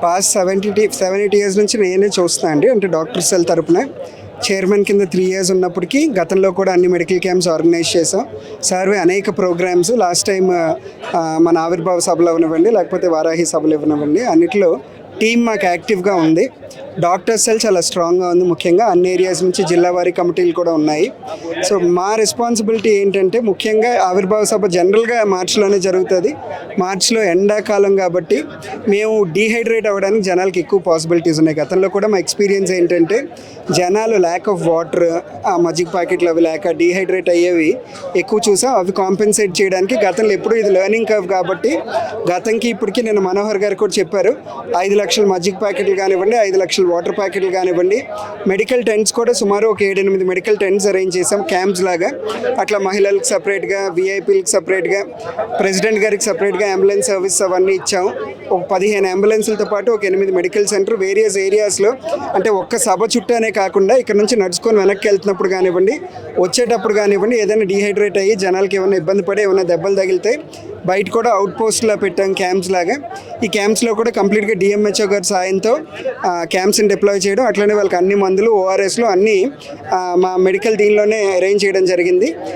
Past 7-8 years నుంచి నేనే చూస్తున్నా అండి. అంటే డాక్టర్ సెల్ తరపున చైర్మన్ కింద 3 ఇయర్స్ ఉన్నప్పటికీ గతంలో కూడా అన్ని మెడికల్ క్యాంప్స్ ఆర్గనైజ్ చేసాం. సర్వే అనేక ప్రోగ్రామ్స్ లాస్ట్ టైం మన ఆవిర్భావ సభలు ఇవ్వనివ్వండి, లేకపోతే వారాహి సభలు ఇవ్వనివ్వండి, అన్నిట్లో టీం మాకు యాక్టివ్గా ఉంది. డాక్టర్ సెల్ చాలా స్ట్రాంగ్గా ఉంది. ముఖ్యంగా అన్ని ఏరియాస్ నుంచి జిల్లా వారీ కమిటీలు కూడా ఉన్నాయి. సో మా రెస్పాన్సిబిలిటీ ఏంటంటే ముఖ్యంగా ఆవిర్భావ సభ జనరల్గా మార్చిలోనే జరుగుతుంది. మార్చిలో ఎండాకాలం కాబట్టి మేము డీహైడ్రేట్ అవ్వడానికి జనాలకి ఎక్కువ పాసిబిలిటీస్ ఉన్నాయి. గతంలో కూడా మా ఎక్స్పీరియన్స్ ఏంటంటే జనాలు ల్యాక్ ఆఫ్ వాటర్, ఆ మజ్జిగ ప్యాకెట్లు అవి లేక డీహైడ్రేట్ అయ్యేవి ఎక్కువ చూసాం. అవి కాంపెన్సేట్ చేయడానికి గతంలో ఎప్పుడు ఇది లెర్నింగ్ కర్వ్ కాబట్టి గతంకి ఇప్పటికీ నేను మనోహర్ గారు కూడా చెప్పారు, 5 లక్షల మజ్జిగ ప్యాకెట్లు కానివ్వండి, 5 లక్షల వాటర్ ప్యాకెట్లు కానివ్వండి, మెడికల్ టెంట్స్ కూడా సుమారు ఒక 7-8 మెడికల్ టెంట్స్ అరేంజ్ చేసాం క్యాంప్స్ లాగా. అట్లా మహిళలకు సపరేట్గా, విఐపీలకు సపరేట్గా, ప్రెసిడెంట్ గారికి సపరేట్గా అంబులెన్స్ సర్వీస్ అవన్నీ ఇచ్చాం. ఒక 15 అంబులెన్స్లతో పాటు ఒక 8 మెడికల్ సెంటర్ వేరియస్ ఏరియాస్లో. అంటే ఒక్క సభ చుట్టానే కాకుండా ఇక్కడ నుంచి నడుచుకొని వెనక్కి వెళ్తున్నప్పుడు కానివ్వండి, వచ్చేటప్పుడు కానివ్వండి, ఏదైనా డీహైడ్రేట్ అయ్యి జనాలకి ఏమైనా ఇబ్బంది పడి ఏమైనా దెబ్బలు తగిలితే బయట కూడా అవుట్ పోస్ట్లా పెట్టాం క్యాంప్స్ లాగా. ఈ క్యాంప్స్లో కూడా కంప్లీట్గా డిఎంహెచ్ఓ గారి సాయంతో క్యాంప్స్ని డిప్లాయ్ చేయడం, అట్లనే వాళ్ళకి అన్ని మందులు, ఓఆర్ఎస్లు అన్నీ మా మెడికల్ దీనిలోనే అరేంజ్ చేయడం జరిగింది.